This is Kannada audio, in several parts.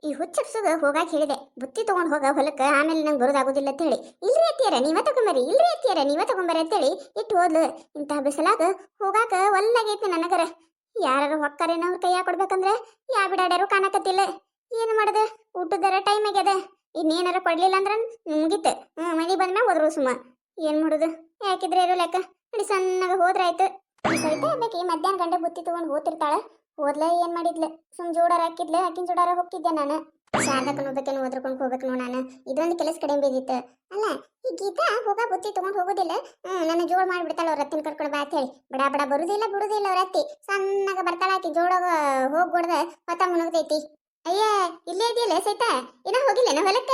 ಈ ಹುಚ್ಚಪ್ಸಗ ಹೋಗಾಕ ಹೇಳಿದೆ ಬುತ್ತಿ ತಗೊಂಡ್ ಹೋಗ ಹೊಲಕ್ಕ ಆಮೇಲೆ ನಂಗೆ ಬರೋದಾಗೋದಿಲ್ಲ ಅಂತ ಹೇಳಿ. ಇಲ್ರಿ ಅತ್ತಿಯರ ನೀವ ತಗೊಂಬರಿ, ಇಲ್ರಿ ಅತ್ತಿಯರ ನೀವ ತಗೊಂಬರಿ ಅಂತೇಳಿ ಇಟ್ಟು ಹೋದ್ಲು. ಇಂತಹ ಬಿಸಿಲಾಗ ಹೋಗಾಕ ಒಲ್ಲಾಗೈತಿ ನನಗರ. ಯಾರು ಹೊಕ್ಕರೇನ ಅವ್ರ ಕೈಯಾಗ ಕೊಡ್ಬೇಕಂದ್ರೆ ಯಾ ಬಿಡಾಡ್ಯಾರು ಕಾಣಕತ್ತಿಲ್ಲ. ಏನು ಮಾಡದ, ಊಟದರ ಟೈಮ್ ಆಗ್ಯದ. ಇನ್ನೇನಾರ ಕೊಡ್ಲಿಲ್ಲ ಅಂದ್ರ ಮುಗೀತ. ಮನಿ ಬಂದ್ಮ್ಯಾಗ ಹೋದ್ರು ಸುಮ್ಮ. ಏನ್ ಮಾಡುದು, ಯಾಕಿದ್ರೆ ಇರೋ ಲೆಕ್ಕ. ನಡಿ ಸಣ್ಣಗ ಹೋದ್ರಾಯ್ತು. ಸಹಿತ ಬೇಕಿ ಮಧ್ಯಾಹ್ನ ಗಂಡ ಬುತ್ತಿ ತಗೊಂಡ್ ಹೋತಿರ್ತಾಳ. ಹೋದ್ಲ ಏನ್ ಮಾಡಿದ್ಲ, ಸುಮ್ ಜೋಡಾರ ಹಾಕಿದ್ಲ, ಆಕಿನ ಜೋಡಾರ ಹೋಗ್ತಿದ್ದೆ ನಾನು. ಶಾರದಕ್ಕನ ಹೋಗ್ಬೇಕೇನು ಓದ್ಕೊಂಡು ಹೋಗ್ಬೇಕು ನಾನು. ಇದೊಂದು ಕೆಲಸ ಕಡಿಮೆ ಬಿದ್ದಿತ್ತು. ಅಲ್ಲ ಈ ಗೀತಾ ಹೋಗ ಬುತ್ತಿ ತಗೊಂಡ್ ಹೋಗೋದಿಲ್ಲ. ನನ್ನ ಜೋಡ್ ಮಾಡ್ಬಿಡ್ತಾಳ ಅವ್ರ ಅತ್ತಿನ ಕರ್ಕೊಂಡು ಬಾ ಅಂತ ಹೇಳಿ. ಬಡ ಬಡ ಬರುದಿಲ್ಲ ಬಿಡುದಿಲ್ಲ ಅವ್ರ ಅತ್ತಿ. ಸಣ್ಣಗ ಬರ್ತಾಳ ಆಕಿ ಜೋಡಾಗ ಹೋಗ್ಬಿಡ್ದ ಹೊತ್ತ ಮುಣಗ್ತೈತಿ. ಅಯ್ಯ ಇಲ್ಲೇ ಇದೆಯಲ್ಲ ಸೈತ, ಇನ್ನ ಹೋಗಿಲ್ಲೇನ ಹೊಲಕ್ಕ?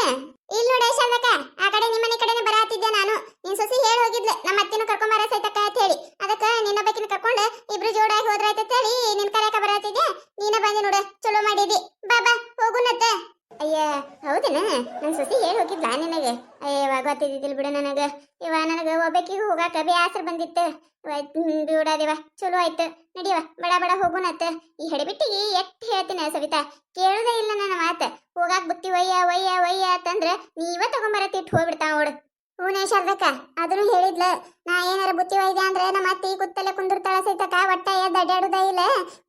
ಇಲ್ಲ ನೋಡಿ ಶಾರದಕ್ಕ, ಆ ಕಡೆ ನಿಮ್ಮನೆ ಕಡೆನೆ ಬರಾತಿದ್ದೆ ನಾನು. ನಿನ್ ಸೊಸಿ ಹೇಳಿ ಹೋಗಿದ್ಲ ನಮ್ಮ ಅತ್ತಿನ ಕರ್ಕೊಂಡ್ ಬರ ಸೈತಕ್ಕ ಅಂತ ಹೇಳಿ. ಅದಕ್ಕ ನಿನ್ನೊಬ್ಬಕಿನ ಕರ್ಕೊಂಡು ಇಬ್ರು ಜೋಡಾಗಿ ಹೋದ್ರಾಯ್ತ ಅಂತ ಹೇಳಿ ನಿನ್ ಕರೆಯಕ ಬರಾತಿದ್ದೆ. ನೀನ ಬಂದಿ ನೋಡ, ಚಲೋ ಮಾಡಿದಿ. ಬಾ ಬಾ ಹೋಗುನತ್ತ. ಅಯ್ಯ ಹೌದೇನ, ನನ್ ಸೊಸಿ ಹೇಳಿ ಹೋಗಿದ್ಲ ನಿನಗೆ? ಅಯ್ಯವ ಗೊತ್ತಿದ್ದಿಲ್ಲ ಬಿಡು ನನಗ. ಇವ ನನಗ ಒಬ್ಬಕಿಗೆ ಹೋಗಾಕ ಬ್ಯಾಸರ ಬಂದಿತ್ತು. ಬಿಡಾದಿವ ಚಲೋ ಆಯ್ತು. ನಡಿಯವ ಬಡ ಬಡ ಹೋಗುನತ್ತ. ಈ ಹಡಿಬಿಟ್ಟಿಗೆ ಎಷ್ಟ್ ಹೇಳ್ತೀನಿ ಸವಿತಾ, ಕೇಳುದೇ ಇಲ್ಲ ನನ್ನ ಮಾತ. ಹೋಗಾಕ್ ಬುತ್ತಿ ಒಯ್ಯ ಒಯ್ಯ ಒಯ್ಯ ಅಂತಂದ್ರ ನೀವ ತಗೊಂಬರತ್ತಿಟ್ಟು ಹೋಗ್ಬಿಡ್ತಾವ ನೋಡು. ಹೂನೇ ಶಾರದಕ್ಕ, ಅದನ್ನು ಹೇಳಿದ್ಲ. ನಾ ಏನಾರ ಬುತ್ತಿ ಒಯ್ದೆ ಅಂದ್ರೆ ನಮ್ಮ ಅತ್ತಿ ಕುತ್ತಲೆ ಕುಂದಿರ್ತಾಳ ಸೈತಕ್ಕ. ಒಟ್ಟ ಎದ್ದು ಅಡ್ಯಾಡುದ ಇಲ್ಲ,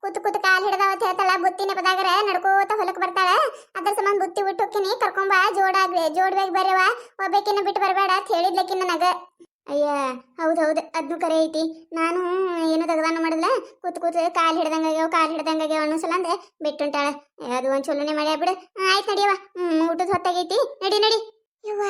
ಕೂತು ಕಾಲ್ ಹಿಡ್ದಾವತ್ ಹೇಳ್ತಾಳ. ಬುತ್ತಿ ನೆಪದಾಗರ ನಡ್ಕೋತ ಹೊಲಕ್ ಬರ್ತಾಳ. ಅದ್ರ ಸಂಬಂಧ ಬುತ್ತಿ ಬಿಟ್ಟು ಹೋಗ್ತೀನಿ, ಕರ್ಕೊಂಬ ಜೋಡ್ಬೇಗ ಬರವ, ಒಬ್ಬಕಿನ್ನ ಬಿಟ್ಟು ಬರಬೇಡ ಅಂತ ಹೇಳಿದ್ಲಕ್ಕಿ ನನಗ. ಅಯ್ಯ ಹೌದೌದು, ಅದ್ನು ಕರೆ ಐತಿ. ನಾನು ಏನು ತಗದಾನ ಮಾಡಲ್ಲ, ಕೂತು ಕಾಲ್ ಹಿಡ್ದಂಗಾಗ್ಯಾವ ಅನ್ನೋಸಲ ಅಂದ್ರೆ ಬಿಟ್ಟುಂಟಾಳ. ಅದು ಒಂದ್ ಚಲೋನೆ ಮಾಡ್ಯಾ ಬಿಡು. ಆಯ್ತು ನಡಿಯವ, ಊಟದ ಹೊತ್ತಾಗೈತಿ. ನಡಿ ನಡಿ. ಯವ್ವ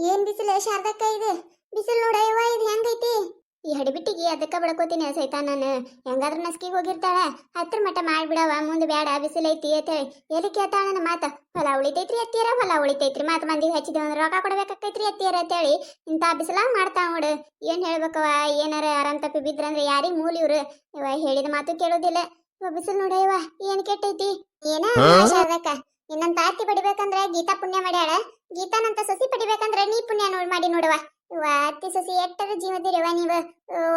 ಏನ್ ಬಿಸಿಲು ಶಾರದಕ್ಕ, ಇದು ಬಿಸಿಲು ನೋಡ ಯವ್ವ, ಇದು ಹೆಂಗೈತಿ? ಈ ಹಡಿಬಿಟ್ಟಿಗೆ ಅದಕ್ಕ ಬಡ್ಕೋತೀನಿ ಸೈತಾ ನಾನು. ಹೆಂಗಾದ್ರೂ ನಸ್ಕಿಗೆ ಹೋಗಿರ್ತಾಳ, ಹತ್ರ ಮಠ ಮಾಡ್ಬಿಡವ, ಮುಂದೆ ಬ್ಯಾಡ ಬಿಸಿಲೈತಿ ಅಂತೇಳಿ. ಎಲ್ಲಿ ಕೇಳ್ತಾಳ ನನ್ನ ಮಾತ? ಹೊಲ ಉಳಿತೈತ್ರಿ ಅತ್ತಿಯರ, ಹೊಲ ಉಳಿತೈತ್ರಿ, ಮಾತು ಮಂದಿಗೆ ಹಚ್ಚಿದೇವ ಅಂದ್ರೆ ರೊಕ್ಕ ಕೊಡ್ಬೇಕಾಕೈತ್ರಿ ಅತ್ತಿಯರ ಅಂತೇಳಿ ಇಂಥ ಬಿಸಿಲಾಗ ಮಾಡ್ತಾವ ನೋಡು. ಏನ್ ಹೇಳ್ಬೇಕವ, ಏನಾರ ಆರಾಮ್ ತಪ್ಪಿ ಬಿದ್ರಂದ್ರೆ ಯಾರಿಗ್ ಮೂಲಿ ಇವ್ರು? ಇವ ಹೇಳಿದ ಮಾತು ಕೇಳೋದಿಲ್ಲ. ಇವ ಬಿಸಿಲು ನೋಡ ಇವ ಏನ್ ಕೆಟ್ಟೈತಿ. ಏನ ಶಾರದಕ್ಕ, ಇನ್ನೊಂದ್ ತಾತಿ ಪಡಿಬೇಕಂದ್ರೆ ಗೀತಾ ಪುಣ್ಯ ಮಾಡ್ಯಾಳ. ಗೀತಾನಂತ ಸಸಿ ಪಡಿಬೇಕಂದ್ರೆ ನೀ ಪುಣ್ಯ ಮಾಡಿ ನೋಡುವ. ಇವ ಅತ್ತಿ ಸಸಿ ಎಟ್ಟರ ಜೀವದಿರವ ನೀವು.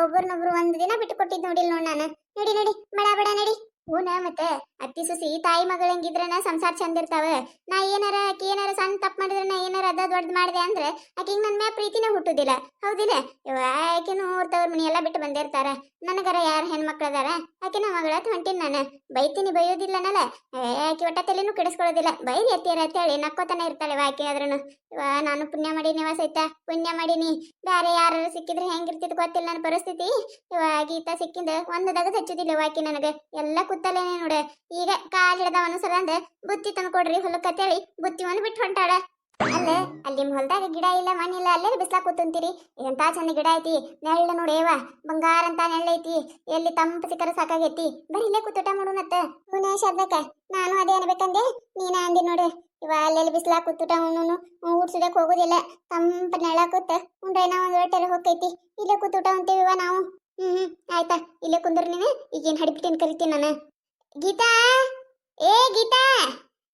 ಒಬ್ಬರನ್ನೊಬ್ರು ಒಂದ್ ದಿನ ಬಿಟ್ಟು ಕೊಟ್ಟಿದ್ ನೋಡಿಲ್ ನೋಡ್ ನಾನು. ನಡಿ ನಡಿ ಬಡ ಬಡ ನಡಿ. ಹೂನ ಮತ್ತೆ ಅತ್ತಿ ಸಸಿ ತಾಯಿ ಮಗಳ ಹೆಂಗಿದ್ರನ ಸಂಸಾರ ಚಂದ ಇರ್ತಾವ. ನಾ ಆಕಿ ಏನಾರ ಸಣ್ಣ ತಪ್ಪು ಮಾಡಿದ್ರೆ, ನಾ ಏನಾರ ಅದ ದೊಡ್ಡ ಮಾಡಿದೆ ಅಂದ್ರೆ ಆಕಿಗೆ ನನ್ನ ಮ್ಯಾಲ ಪ್ರೀತಿನೇ ಹುಟ್ಟುದಿಲ್ಲ. ಹೌದಿಲ್ಲ? ಇವ ಆಕಿನೂ ಊರ್ತವ್ರ ಮನಿ ಎಲ್ಲ ಬಿಟ್ಟು ಬಂದಿರ್ತಾರ. ನನಗರ ಯಾರು ಹೆಣ್ಮಕ್ಳು ಅದಾರ? ಆಕಿನ ಮಗಳ ಹೊಂಟಿನ್ ನಾನು. ಬೈತೀನಿ, ಬೈಯೋದಿಲ್ಲನಲ್ಲ. ಆಕಿ ಒಟ್ಟ ತಲೆನೂ ಕೆಡಿಸ್ಕೊಳ್ಳೋದಿಲ್ಲ. ಬೈರಿ ಅತ್ತಿಯರ ಅಂತೇಳಿ ನಕ್ಕೋತಾನೆ ಇರ್ತಾಳೆ ಆಕಿ. ಆದ್ರೂನು ಇವ ನಾನು ಪುಣ್ಯ ಮಾಡೀನಿವ ಸಹಿತ, ಪುಣ್ಯ ಮಾಡೀನಿ. ಬ್ಯಾರೆ ಯಾರು ಸಿಕ್ಕಿದ್ರೆ ಹೆಂಗಿರ್ತಿದ್ ಗೊತ್ತಿಲ್ಲ ನನ್ನ ಪರಿಸ್ಥಿತಿ. ಇವ ಗೀತಾ ಸಿಕ್ಕಿಂದ ಒಂದು ದಗದ್ ಹಚ್ಚುದಿಲ್ಲ ಆಕಿ ನನಗೆ. ಎಲ್ಲ ಕುತ್ತಲೇನೆ ನೋಡ. ಈಗ ಕಾಲ್ ಹಿಡ್ದ ಅನುಸರಂದ ಬುತ್ತಿ ತಂದು ಕೊಡ್ರಿ ಹೊಲಕ್ಕ ಅಂತೇಳಿ ಬುತ್ತಿ ಒಂದು ಬಿಟ್ಟು ಹೊಂಟಾಳ. ಅಲ್ಲ ಅಲ್ಲಿ ನಿಮ್ ಹೊಲದಾಗ ಗಿಡ ಇಲ್ಲ ಮಣ್ಣಿಲ್ಲ, ಅಲ್ಲೇ ಬಿಸ್ಲಾಕ್ ಕೂತಂತೀರಿ. ಎಂತ ಚಂದ ಗಿಡ ಐತಿ, ನೆಳ್ಳ ನೋಡೇವ, ಬಂಗಾರ ಅಂತ ನೆಳ್ಳೈತಿ. ಎಲ್ಲಿ ತಂಪು ಸಿಕ್ಕರ ಸಾಕಾಗೈತಿ. ಬರೀ ಇಲ್ಲೇ ಕೂತುಟ ಮಾಡೋಣತ್ತ. ಪುಣ್ಯ ಶಾರದಕ್ಕ, ನಾನು ಅದೇ ಅನ್ಬೇಕಂದೆ, ನೀನ ಅಂದಿ ನೋಡು. ಇವ ಅಲ್ಲೆಲ್ಲಿ ಬಿಸ್ಲಾಕ್ ಕೂತುಟ ಉಣ್ಣು ಊಡ್ಸುದಕ್ ಹೋಗುದಿಲ್ಲ. ತಂಪ ನೆಳ ಕೂತ ಉಂಡ್ರೆ ನಾವು ಒಂದು ಹೊಟ್ಟೆಲ್ಲ ಹೋಗ್ತೈತಿ. ಇಲ್ಲೇ ಕೂತುಟ ಅಂತೀವಿವ ನಾವು. ಆಯ್ತಾ, ಇಲ್ಲೇ ಕುಂದ್ರ ನೀನು. ಈಗೇನ್ ಹಡಿಬಿಟ್ಟಿನ ಕರಿತೀನಿ ನಾನು. ಗೀತಾ, ಏ ಗೀತಾ,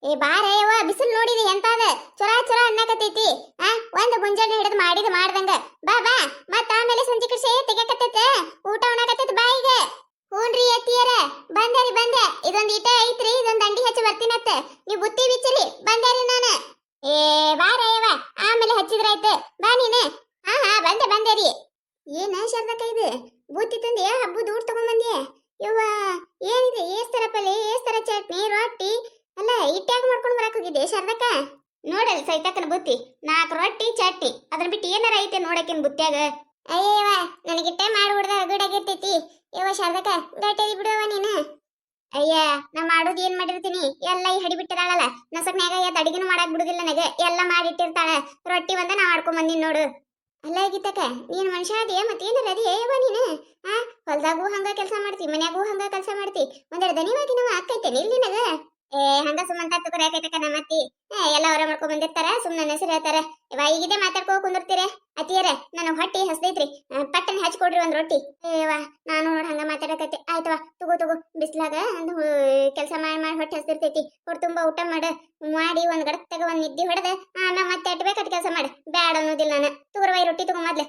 ಏ ಬಾರೇವ, ಬಿಸಿಲು ನೋಡಿದಿ ಎಂತಾದ ಚೊರ ಅನ್ನಕತ್ತೈತಿ. ಒಂದು ಮುಂಜಾನೆ ಹಿಡಿದು ಮಾಡ್ದಂಗ ಬಾ ಬಾ. ಮತ್ತ ಆಮೇಲೆ ಸಂಜೆ ಕಡೆ ತೆಗಕತ್ತೈತ, ಊಟ ಉಣಕತ್ತೈತಿ ಬಾ ಈಗ. ಹೂನ್ರಿ ಅತ್ತಿಯರ, ಬಂದೆ. ಇದೊಂದು ಈಟ ಐತ್ರಿ, ಇದೊಂದು ದಂಡಿ ಹಚ್ಚಿ ಬರ್ತೀನತ್ತ. ನೀವು ಬುತ್ತಿ ಬಿಚ್ಚಿರಿ, ಬಂದೇರಿ ನಾನು. ಏ ಬಾರೇವ, ಆಮೇಲೆ ಹಚ್ಚಿದ್ರಾಯ್ತು, ಬಾ ನೀನು. ಹಾ ಬಂದೇರಿ. ಏನ ಶಾರದಕ್ಕ ಇದು ಬುತ್ತಿ ತಂದೆ? ಹಬ್ಬದ ಊಟ ತಗೊಂಡ್ಬಂದಿಯ? ಯವ್ವ ಏನಿದೆ? ಏಸ್ತರ ಪಲ್ಲೆ, ಏಸ್ತರ ಚಟ್ನಿ, ರೊಟ್ಟಿ ಅಲ್ಲ ಇಟ್ಟ್ಯಾಗ ಮಾಡ್ಕೊಂಡು ಬರಕ್ ಹೋಗಿದ್ದೆ ಶಾರದಕ್ಕ? ನೋಡಲ್ ಸೈತಕ್ಕನ ಬುತ್ತಿ, 4 ರೊಟ್ಟಿ ಚಟ್ನಿ, ಅದನ್ನ ಬಿಟ್ಟು ಏನಾರ ಐತೆ ನೋಡಕಿನ್ ಬುತ್ತ್ಯಾಗ. ಅಯ್ಯವ ನನಗಿಟ್ಟೆ ಮಾಡಿ ಬಿಡ್ದ ಗಡಾಗಿರ್ತೈತಿ. ಯವ್ವ ಶಾರದಕ್ಕ ಗಟ್ಟೆದಿ ಬಿಡುವ ನೀನು. ಅಯ್ಯ ನಾ ಮಾಡೋದು ಏನ್ ಮಾಡಿರ್ತೀನಿ ಎಲ್ಲ ಈ ಹಡಿ ಬಿಟ್ಟಿರಾಳಲ್ಲ, ನಸಕ್ನ್ಯಾಗ ಎದ್ದು ಅಡಿಗೆನು ಮಾಡಕ್ ಬಿಡುದಿಲ್ಲ ನನಗೆ. ಎಲ್ಲ ಮಾಡಿಟ್ಟಿರ್ತಾಳ. ರೊಟ್ಟಿ ಒಂದ ನಾ ಮಾಡ್ಕೊಂಡ್ ಬಂದಿನಿ ನೋಡು. ಅಲ್ಲ ಗೀತಕ್ಕ, ನೀನ್ ಮನುಷ್ಯ ಅದೇ ಮತ್ತೇನಾರ ಅದೇವ ನೀನು? ಹೊಲ್ದಾಗೂ ಹಂಗ ಕೆಲಸ ಮಾಡ್ತಿ, ಮನ್ಯಾಗೂ ಹಂಗ ಕೆಲಸ ಮಾಡ್ತಿ. ಒಂದೆರಡು ದನಿವಾಗಿ ನಾವು ಹಾಕೈತೇನೆ ಇಲ್ಲಿ ನಿನಗ? ಹಂಗ ಸುಮ್ಮಂತ ತಗೋರಾಕೈತಕ್ಕ ನಮ್ಮ ಅತ್ತಿ. ಎಲ್ಲ ಹೊರ ಮಾಡ್ಕೊಂಡ್ ಬಂದಿರ್ತಾರ, ಸುಮ್ಮನೆ ಹೆಸರು ಹೇಳ್ತಾರ. ಇವ ಈಗಿದೇ ಮಾತಾಡ್ಕೋ ಕುಂದಿರ್ತೀರ ಅತ್ತಿಯರ. ನನಗ್ ಹೊಟ್ಟಿ ಹಸ್ದೈತ್ರಿ, ಪಟ್ಟನೆ ಹಚ್ಕೊಡ್ರಿ ಒಂದ್ ರೊಟ್ಟಿ. ನಾನು ನೋಡ್ ಹಂಗ ಮಾತಾಡಕತ್ತೆ. ಆಯ್ತವ ತಗೋ ಬಿಸ್ಲಾಗ ಕೆಲಸ ಮಾಡಿ ಹೊಟ್ಟೆ ಹಸ್ದಿರ್ತೈತಿ. ಹೊಟ್ಟೆ ತುಂಬಾ ಊಟ ಮಾಡಿ ಒಂದ್ ಗಡಕ್ ತಗ ಒಂದ್ ನಿದ್ದಿ ಹೊಡೆದ ಆಮೇಲೆ ಮತ್ತೆ ಅಟ್ಬೇಕಟ್ ಕೆಲಸ ಮಾಡಿ ಬ್ಯಾಡ ಅನ್ನೋದಿಲ್ಲ ನಾನು. ತಗೋರ್ವ ಈ ರೊಟ್ಟಿ ತಗೋ ಮೊದ್ಲೆ.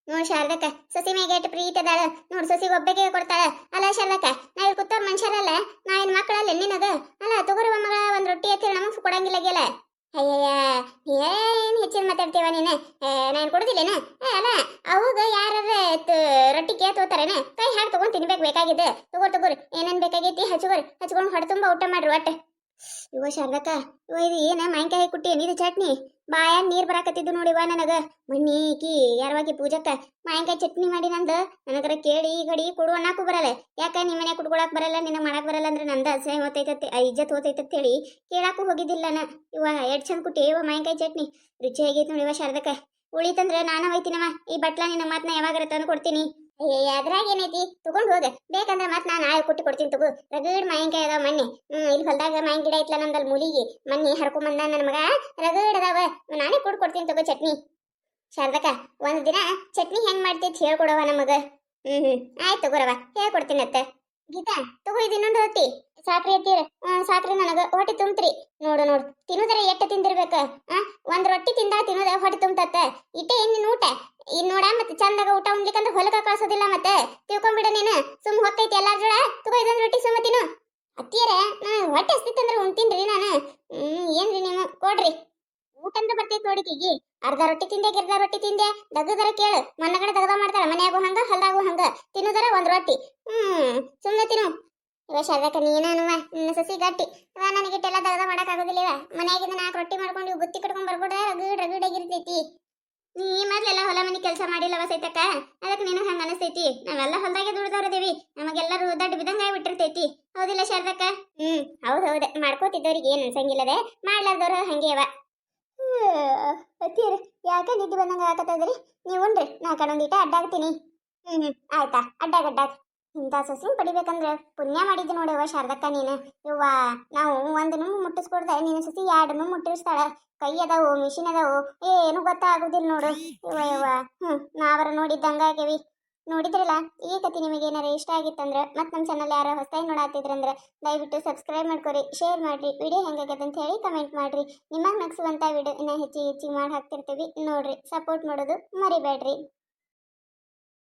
ನೋಡ್ ಶಾರದಕ್ಕ ಸಸಿ ಮ್ಯಾಗೆ ಎಟ್ ಪ್ರೀತಿ ಅದಾಳ ನೋಡ್ ಸಸಿಗೆ ಒಬ್ಬಗೆ ಕೊಡ್ತಾಳ. ಅಲ್ಲ ಶಾರದಕ್ಕ ನಾವ್ ಕೂತವ್ರ ಮನುಷ್ಯರಲ್ಲ, ನಾವೇನ್ ಮಕ್ಕಳಲ್ಲ ನಿನಗ? ಅಲ್ಲ ತಗೋರುವ ಮಗಳ ಒಂದ್ ರೊಟ್ಟಿ ಎತ್ತಿ ನಮಗ್ ಕೊಡಂಗಿಲ್ಲ ಗೆಲ್ಲ. ಅಯ್ಯಯ್ಯ ಏನ್ ಹೆಚ್ಚಿನ ಮಾತಾಡ್ತೀವ ನೀನು? ನಾನು ಕೊಡುದಿಲ್ಲೇನ? ಅಲ್ಲ ಅವಾಗ ಯಾರ ರೊಟ್ಟಿ ಕೇಳ್ ತಗೋತಾರೇನ? ಕೈ ಹಾಕಿ ತಗೊಂಡ್ ತಿನ್ಬೇಕು ಬೇಕಾಗಿದೆ. ತಗೋರಿ ಏನೇನ್ ಬೇಕಾಗೈತಿ ಹಚ್ಕೊಂಡು ಹೊಡೆ ತುಂಬ ಊಟ ಮಾಡ್ರಿ ಒಟ್ಟ. ಇವ ಶಾರದಕ್ಕ ಇವ ಇದು ಏನ ಮಾವಿನಕಾಯಿ ಕುಟ್ಟಿ ಏನಿದು ಚಟ್ನಿ? ಬಾಯಾಗ ನೀರ್ ಬರಾಕತ್ತಿದ್ದು ನೋಡಿವ ನನಗ. ಮಣ್ಣಿ ಕಿ ಯಾರವಾಗಿ ಪೂಜಕ್ಕ ಮಾವಿನಕಾಯಿ ಚಟ್ನಿ ಮಾಡಿ ನಂದು ನನಗರ ಕೇಳಿ ಗಡಿ ಕೊಡು ಅನ್ನಕ್ಕೂ ಬರಲ್ಲ. ಯಾಕ ನಿಮ್ಮ ಮನೆ ಕುಟ್ಕೊಳಕ್ ಬರಲ್ಲ, ನಿನ್ನ ಮಾಡಕ್ ಬರಲ್ಲ ಅಂದ್ರೆ ನಂದ ಅಸಹ್ಯ ಹೋತೈತತ್ತೆ, ಇಜ್ಜತ್ ಹೋತೈತತ್ ಹೇಳಿ ಕೇಳಾಕು ಹೋಗಿದ್ದಿಲ್ಲ ನಾ. ಇವ ಎಷ್ಟ್ ಚಂದ ಕುಟ್ಟಿ ಇವ ಮಾವಿನಕಾಯಿ ಚಟ್ನಿ ರುಚಿ ಆಗೈತಿ ನೋಡಿವ ಶಾರದಕ್ಕ. ಉಳಿತಂದ್ರೆ ನಾನು ಹೋಯ್ತಿನವ, ಈ ಬಟ್ಲ ನಿನ್ನ ಮಾತನ್ನ ಯಾವಾಗಾರ ತಂದು ಕೊಡ್ತೀನಿ. ಅದ್ರಾಗ ಏನೈತಿ ತಗೊಂಡ್ ಹೋಗ, ಬೇಕಂದ್ರೆ ಮತ್ ನಾನು ಆಳು ಕುಟ್ಟಿ ಕೊಡ್ತೀನಿ ತಗೋ. ರಗಡ್ ಮಾವಿನಕಾಯಿ ಅದಾವ ಮಣ್ಣಿ. ಇಲ್ಲಿ ಹೊಲ್ದಾಗ ಮಾವಿನ ಗಿಡ ಐತ್ಲ ನಮ್ದಲ್ಲಿ ಮೂಲಿಗೆ ಮಣ್ಣಿ ಹರ್ಕೊಂಬಂದ ನನ್ನ ಮಗ. ರಗಡ್ ಅದಾವ, ನಾನೇ ಕೊಡ್ತೀನಿ ತಗೋ ಚಟ್ನಿ. ಶಾರದಕ್ಕ ಒಂದ್ ದಿನ ಚಟ್ನಿ ಹೆಂಗ್ ಮಾಡ್ತೈತಿ ಹೇಳ್ಕೊಡವ ನಮಗ. ಆಯ್ತು ತಗೋರವ ಹೇಳ್ಕೊಡ್ತೀನಿ ಅತ್ತ. ಗೀತಾ ತಗೋ ಇದು ಇನ್ನೊಂದು ರೊಟ್ಟಿ ಸಾಕ್ರಿ ಎತ್ತೀರ. ಸಾಕ್ರಿ ನನಗ ಹೊಟ್ಟೆ ತುಂಬ್ತ್ರಿ. ನೋಡು ತಿನ್ನೋದರ ಎಟ್ಟ ತಿಂದಿರ್ಬೇಕ. ಒಂದ್ ರೊಟ್ಟಿ ತಿಂದ ತಿನ್ನೋದ ಹೊಟ್ಟೆ ತುಂಬತತ್ತ. ಇಟ್ಟೆ ಏನ್ ಊಟ ಇನ್ ನೋಡ ಮತ್ತೆ ಚಂದಾಗ ಊಟ ಉಣ್ಲಿಕ್ಕಂದ್ರೆ ಹೊಲಕ ಕಳ್ಸೋದಿಲ್ಲ ಮತ್ತೆ ತಿಳ್ಕೊಂಬಿಡ ನೀನು. ಸುಮ್ ಹೊತ್ತೈತಿ ಎಲ್ಲಾರ ಜೋಳ ತಗೋ ಇದೊಂದು ರೊಟ್ಟಿ ಸುಮ್ಮ ತಿನ್ನು. ಅತ್ತಿಯರ ಹೊಟ್ಟೆ ಹಸ್ತಿತ್ತಂದ್ರೆ ಉಣ್ತೀನ್ರಿ ನಾನು. ಏನ್ರಿ ನೀವು ಕೊಡ್ರಿ ಊಟ ಅಂದ್ರೆ ಬರ್ತೈತಿ ನೋಡಿಕೀಗಿ. ಅರ್ಧ ರೊಟ್ಟಿ ತಿಂದೆ ಗಿರ್ಧ ರೊಟ್ಟಿ ತಿಂದೆ ದಗದರ ಕೇಳು. ಮನ್ನಗಡೆ ದಗದ ಮಾಡ್ತಾಳ ಮನ್ಯಾಗೂ ಹಂಗ ಹೊಲ್ದಾಗೂ ಹಂಗ. ತಿನ್ನೋದರ ಒಂದ್ ರೊಟ್ಟಿ ಸುಮ್ಮನೆ ತಿನ್ನು. ಇವ ಶಾರದಕ್ಕ ನೀನವ ನಿನ್ನ ಸಸಿ ಗಟ್ಟಿ. ಇವ ನನಗಿಟ್ಟೆಲ್ಲ ದಗದ ಮಾಡಕ್ ಆಗೋದಿಲ್ಲ. ಇವ ಮನ್ಯಾಗಿಂದ 4 ರೊಟ್ಟಿ ಮಾಡ್ಕೊಂಡು ಇವ್ ಬುತ್ತಿ ಕಟ್ಕೊಂಡ್ ಬರ್ಬಿಡ ರಗಡಾಗಿರ್ತೈತಿ. ನೀ ಮೊದ್ಲೆಲ್ಲ ಹೊಲ ಮನಿ ಕೆಲಸ ಮಾಡಿಲ್ಲವ ಸೈತಕ್ಕ, ಅದಕ್ಕೆ ನಿನಗೆ ಹಂಗ ಅನಿಸ್ತೈತಿ. ನಾವೆಲ್ಲ ಹೊಲದಾಗೆ ದುಡ್ದವ್ರದೇವಿ, ನಮಗೆಲ್ಲರೂ ದಡ್ಡ ಬಿದ್ದಂಗ ಬಿಟ್ಟಿರ್ತೈತಿ. ಹೌದಿಲ್ಲ ಶಾರದಕ್ಕ? ಹೌದೌದೆ, ಮಾಡ್ಕೋತಿದ್ದವ್ರಿಗೆ ಏನ್ ಅನ್ಸಂಗಿಲ್ಲದೆ, ಮಾಡ್ಲಾರ್ದವ್ರು ಹಂಗೆ ಅವ. ಯಾಕ ನಿದ್ದೆ ಬಂದಂಗ ಆಗತ್ತದ್ರಿ? ನೀವು ಉಣ್ರಿ, ನಾ ಕಣೊಂದಿಟ ಅಡ್ಡಾಗ್ತೀನಿ. ಆಯ್ತಾ ಅಡ್ಡಾಗ ಇಂಥ ಸಸಿನ್ ಪಡಿಬೇಕಂದ್ರೆ ಪುಣ್ಯ ಮಾಡಿದ್ದು ನೋಡವ್ವ ಶಾರದಕ್ಕ ನೀನು. ಇವ್ವ ನಾವು ಒಂದು ನುಮ್ಮು ಮುಟ್ಟಿಸ್ಕೊಡ್ದೆ, ನೀನು ಸಸಿ 2 ನುಮ್ಮು ಮುಟ್ಟಿಸ್ತಾಳ. ಕೈ ಅದಾವು ಮಿಷಿನ್ ಅದಾವು, ಏನು ಗೊತ್ತಾಗುದಿಲ್ಲ ನೋಡು. ಇವ ನಾವರ ನೋಡಿದ್ದಂಗ ಆಗ್ಯವಿ. ನೋಡಿದ್ರಲ್ಲ ಈ ಕತೆ ನಿಮಗೆ ಏನಾರ ಇಷ್ಟ ಆಗಿತ್ತಂದ್ರೆ ಮತ್ತೆ ನಮ್ಮ ಚಾನಲ್ ಯಾರು ಹೊಸದಾಗಿ ನೋಡಾತಿದ್ರಂದ್ರೆ ದಯವಿಟ್ಟು ಸಬ್ಸ್ಕ್ರೈಬ್ ಮಾಡ್ಕೊರಿ, ಶೇರ್ ಮಾಡ್ರಿ, ವಿಡಿಯೋ ಹೆಂಗಾಗತ್ತೆ ಅಂತ ಹೇಳಿ ಕಮೆಂಟ್ ಮಾಡ್ರಿ. ನಿಮಗೆ ನಗಿಸುವಂಥ ವಿಡಿಯೋ ಇನ್ನೂ ಹೆಚ್ಚಿಗೆ ಮಾಡಿ ಹಾಕ್ತಿರ್ತೀವಿ ನೋಡ್ರಿ. ಸಪೋರ್ಟ್ ಮಾಡೋದು ಮರಿಬೇಡ್ರಿ.